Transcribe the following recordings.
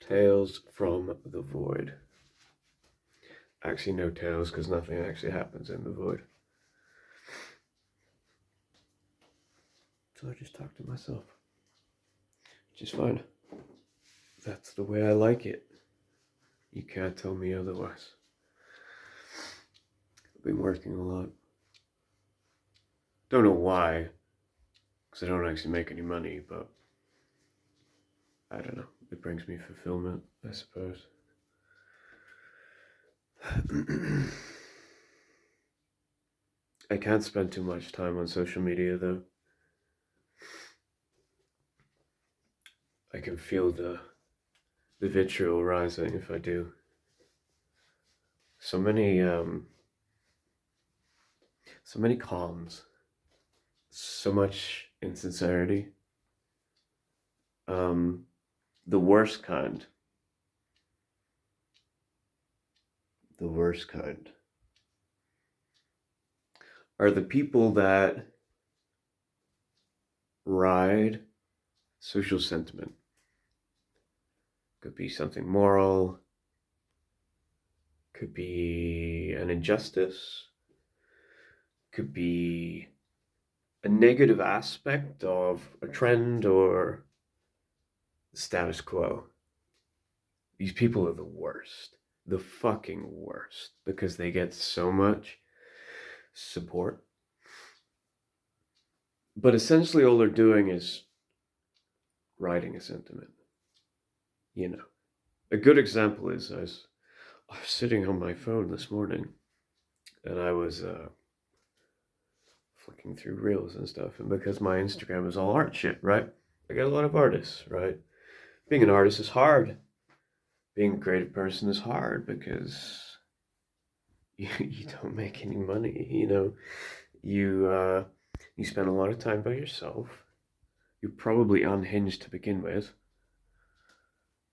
Tales from the Void. Actually, no tales, because nothing actually happens in the void. So I just talk to myself. Which is fine. That's the way I like it. You can't tell me otherwise. I've been working a lot. Don't know why, because I don't actually make any money, but I don't know. It brings me fulfillment, I suppose. I can't spend too much time on social media, though. I can feel the vitriol rising if I do. So many cons, so much insincerity. The worst kind. The worst kind are the people that ride social sentiment. Could be something moral, could be an injustice, could be a negative aspect of a trend or the status quo. These people are the worst, the fucking worst, because they get so much support. But essentially, all they're doing is riding a sentiment. You know, a good example is I was sitting on my phone this morning and I was flicking through reels and stuff. And because my Instagram is all art shit, right? I get a lot of artists, right? Being an artist is hard. Being a creative person is hard because you don't make any money, you know. You spend a lot of time by yourself. You're probably unhinged to begin with.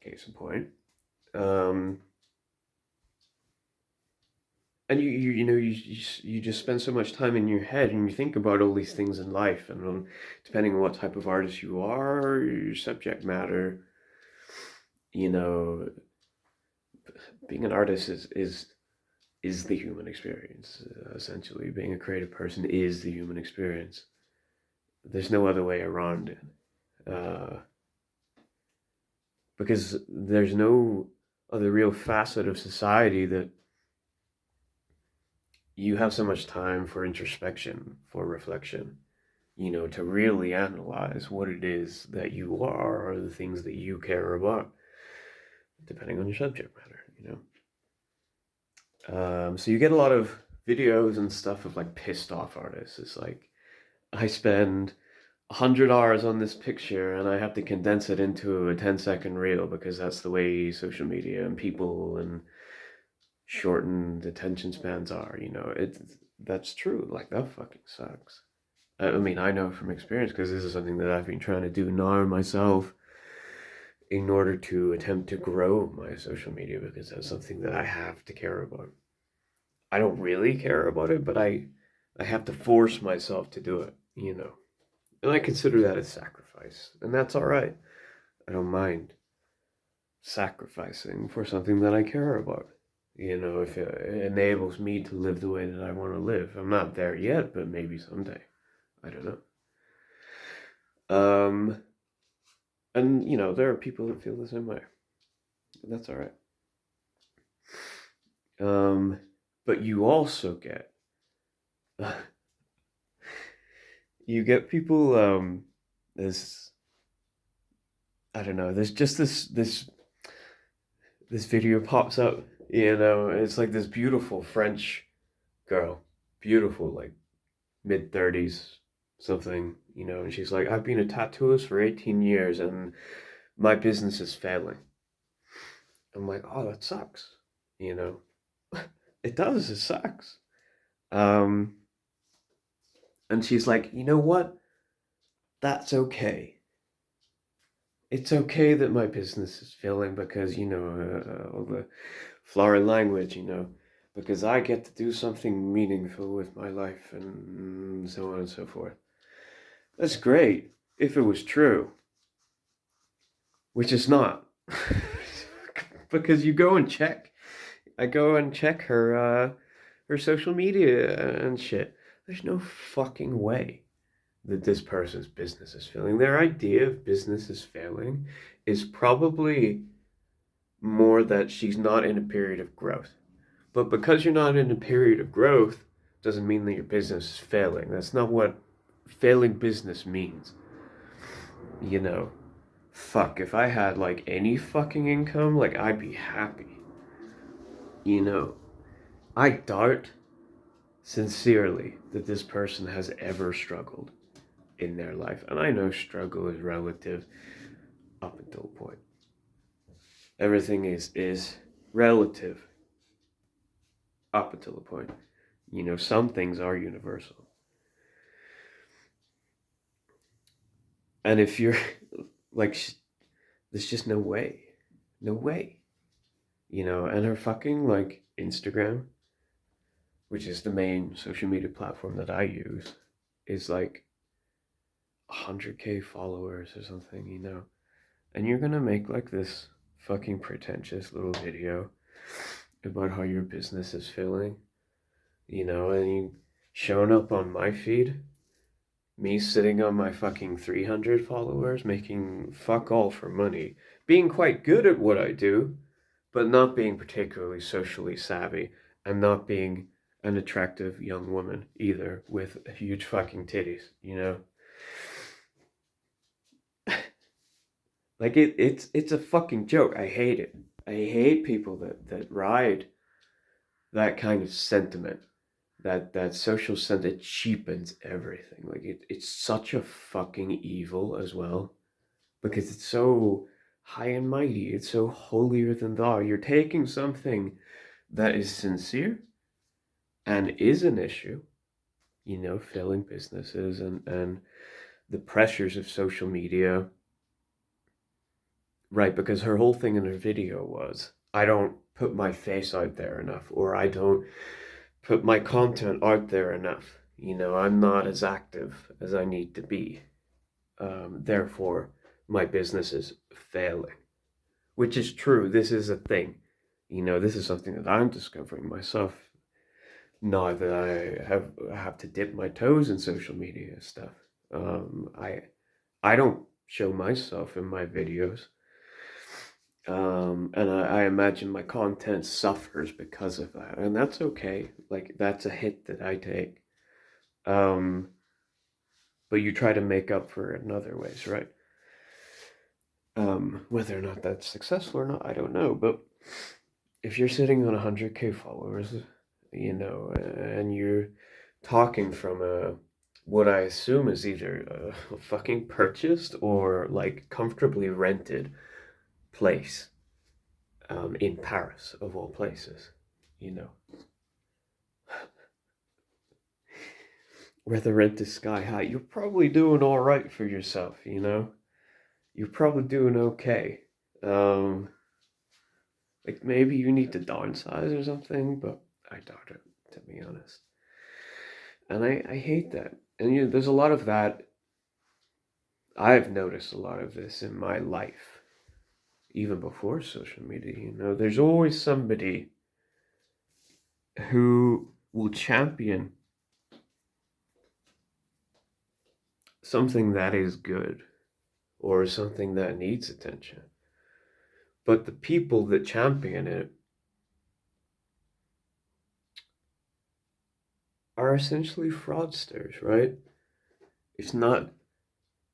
Case in point. And you just spend so much time in your head and you think about all these things in life, and depending on what type of artist you are, your subject matter, you know, being an artist is the human experience. Essentially, being a creative person is the human experience. There's no other way around it, because there's no other real facet of society that you have so much time for introspection, for reflection, you know, to really analyze what it is that you are or the things that you care about, depending on your subject matter, you know. So you get a lot of videos and stuff of like pissed off artists. It's like, I spend 100 hours on this picture and I have to condense it into a 10-second reel because that's the way social media and people and shortened attention spans are, you know. That's true. Like, that fucking sucks. I mean, I know from experience because this is something that I've been trying to do now myself in order to attempt to grow my social media, because that's something that I have to care about. I don't really care about it, but I have to force myself to do it, you know. And I consider that a sacrifice, and that's all right. I don't mind sacrificing for something that I care about. You know, if it enables me to live the way that I want to live. I'm not there yet, but maybe someday. I don't know. And you know, there are people that feel the same way. That's all right. But you also get you get people. There's I don't know. There's just this video pops up. You know, it's like this beautiful French girl, beautiful, like mid-30s, something. You know, and she's like, I've been a tattooist for 18 years, and my business is failing. I'm like, oh, that sucks. You know, it does. It sucks. Um, and she's like, you know what? That's okay. It's okay that my business is failing because, you know, all the florid language, you know, because I get to do something meaningful with my life and so on and so forth. That's great if it was true, which is not. because you go and check. I go and check her social media and shit. There's no fucking way that this person's business is failing. Their idea of business is failing is probably more that she's not in a period of growth. But because you're not in a period of growth doesn't mean that your business is failing. That's not what failing business means. You know, fuck, if I had like any fucking income, like I'd be happy. You know, I doubt sincerely that this person has ever struggled in their life. And I know struggle is relative up until a point. Everything is relative up until a point. You know, some things are universal. And if you're like, there's just no way. No way. You know, and her fucking like Instagram, which is the main social media platform that I use, is like 100K followers or something, you know. And you're gonna make like this fucking pretentious little video about how your business is failing, you know, and you showing up on my feed, me sitting on my fucking 300 followers, making fuck all for money, being quite good at what I do, but not being particularly socially savvy, and not being an attractive young woman either with huge fucking titties, you know? Like it's a fucking joke. I hate it. I hate people that ride that kind of sentiment. That social sentiment cheapens everything. Like it's such a fucking evil as well. Because it's so high and mighty. It's so holier than thou. You're taking something that is sincere and is an issue, you know, failing businesses and the pressures of social media. Right, because her whole thing in her video was, I don't put my face out there enough, or I don't put my content out there enough. You know, I'm not as active as I need to be. Therefore, my business is failing, which is true. This is a thing. You know, this is something that I'm discovering myself now that I have to dip my toes in social media stuff. I don't show myself in my videos. And I imagine my content suffers because of that, and that's okay. Like that's a hit that I take. Um, but you try to make up for it in other ways, right? Whether or not that's successful or not, I don't know. But if you're sitting on 100K followers, you know, and you're talking from a what I assume is either a fucking purchased or like comfortably rented place in Paris, of all places, you know, where the rent is sky high, you're probably doing all right for yourself, you know? You're probably doing okay. Um, like maybe you need to downsize or something, but I doubt it, to be honest. And I hate that. And you know, there's a lot of that. I've noticed a lot of this in my life, even before social media, you know. There's always somebody who will champion something that is good or something that needs attention. But the people that champion it are essentially fraudsters, right? It's not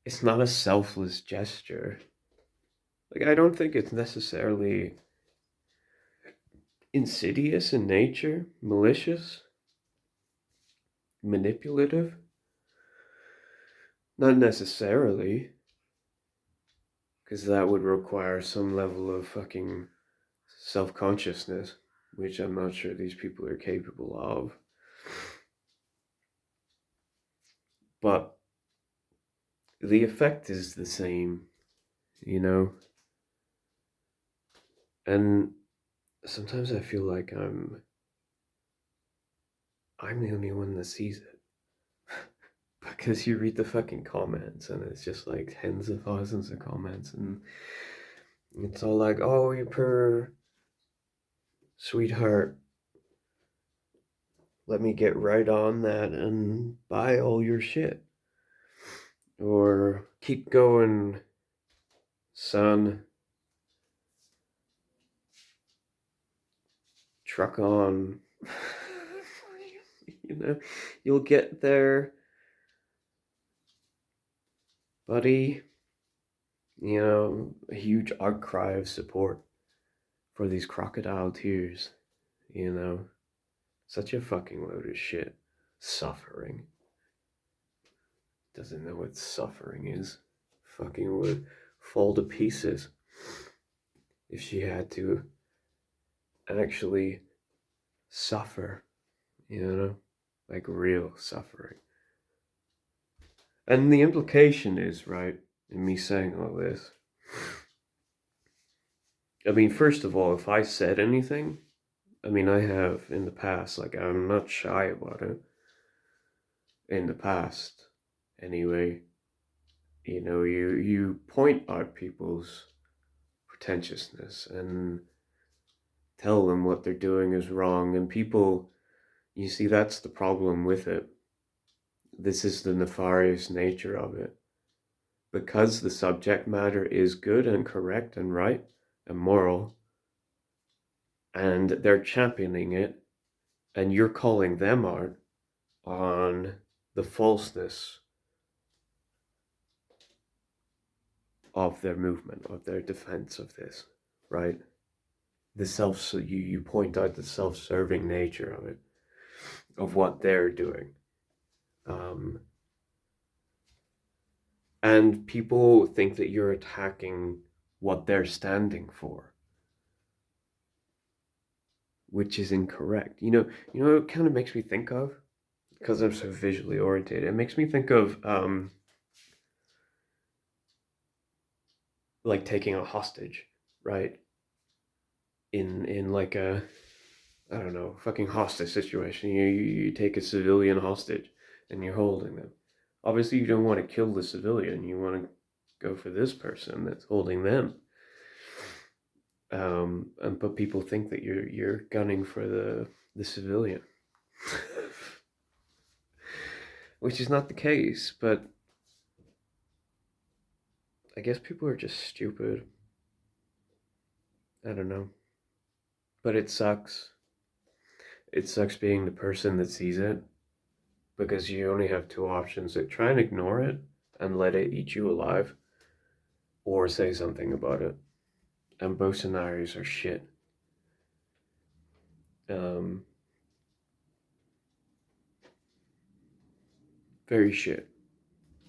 it's not a selfless gesture. Like I don't think it's necessarily insidious in nature, malicious, manipulative. Not necessarily, because that would require some level of fucking self-consciousness, which I'm not sure these people are capable of. But the effect is the same, you know? And sometimes I feel like I'm the only one that sees it. Because you read the fucking comments and it's just like tens of thousands of comments and it's all like, oh, you poor sweetheart, let me get right on that and buy all your shit. Or keep going, son. Truck on. You know, you'll get there, buddy. You know, a huge outcry of support for these crocodile tears. You know, such a fucking load of shit. Suffering. Doesn't know what suffering is. Fucking would fall to pieces if she had to actually suffer, you know, like real suffering. And the implication is, right, in me saying all this, I mean, first of all, if I said anything, I mean, I have in the past, like, I'm not shy about it. In the past, anyway, you know, you point out people's pretentiousness and tell them what they're doing is wrong, and people, you see, that's the problem with it. This is the nefarious nature of it. Because the subject matter is good and correct and right and moral, and they're championing it, and you're calling them out on the falseness of their movement, of their defense of this, right? The self, you point out the self-serving nature of it, of what they're doing. Um, and people think that you're attacking what they're standing for, which is incorrect. You know, it kind of makes me think of, because I'm so visually oriented. It makes me think of like taking a hostage, right? In like a, I don't know, fucking hostage situation. You take a civilian hostage and you're holding them. Obviously, you don't want to kill the civilian. You want to go for this person that's holding them. But people think that you're gunning for the civilian, which is not the case. But I guess people are just stupid. I don't know. But it sucks. It sucks being the person that sees it because you only have two options: to try and ignore it and let it eat you alive, or say something about it. And both scenarios are shit. Um, Very shit.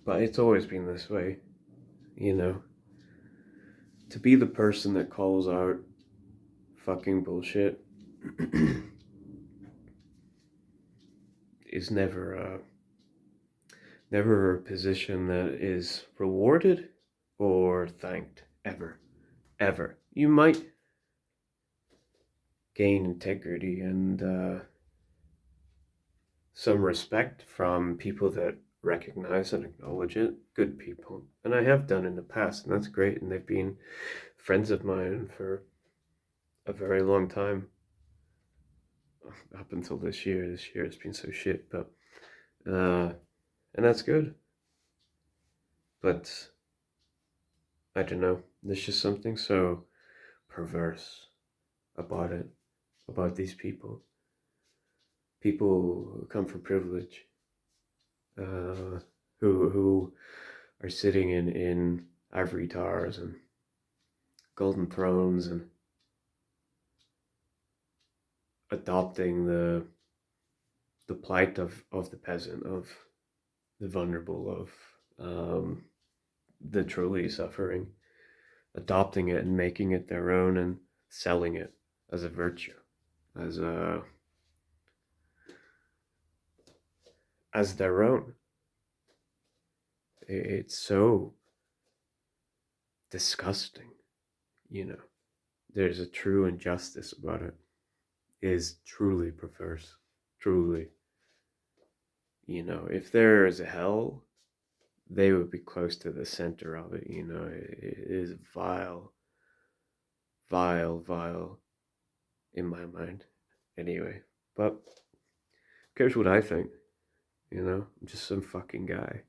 But it's always been this way, you know. To be the person that calls out fucking bullshit is never a position that is rewarded or thanked ever, ever. You might gain integrity and some respect from people that recognize and acknowledge it, good people. And I have done in the past, and that's great. And they've been friends of mine for a very long time, up until this year. This year has been so shit, but and that's good. But I don't know. There's just something so perverse about it, about these people. People who come from privilege, uh, who are sitting in ivory towers and golden thrones and adopting the plight of the peasant, of the vulnerable, of the truly suffering, adopting it and making it their own and selling it as a virtue, as a as their own. It's so disgusting, you know. There's a true injustice about it. It is truly perverse, truly. You know, if there is a hell, they would be close to the center of it. You know, it is vile, vile, vile. in my mind, anyway. But who cares what I think? You know, I'm just some fucking guy.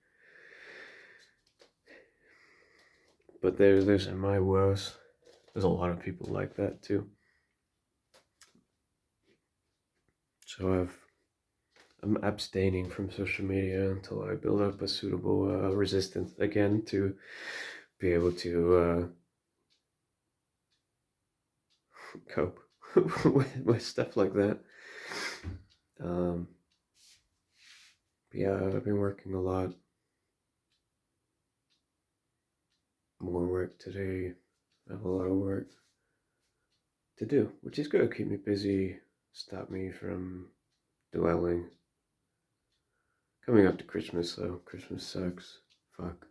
But there's in my world, there's a lot of people like that too. So I'm abstaining from social media until I build up a suitable resistance again to be able to cope with stuff like that. Um, yeah, I've been working a lot. More work today. I have a lot of work to do, which is good. Keep me busy, stop me from dwelling. Coming up to Christmas though. Christmas sucks. Fuck.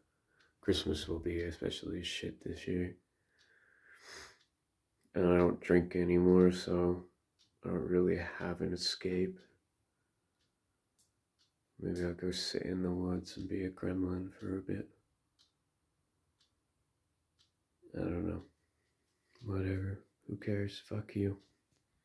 Christmas will be especially shit this year. And I don't drink anymore, so I don't really have an escape. Maybe I'll go sit in the woods and be a gremlin for a bit. I don't know. Whatever. Who cares? Fuck you.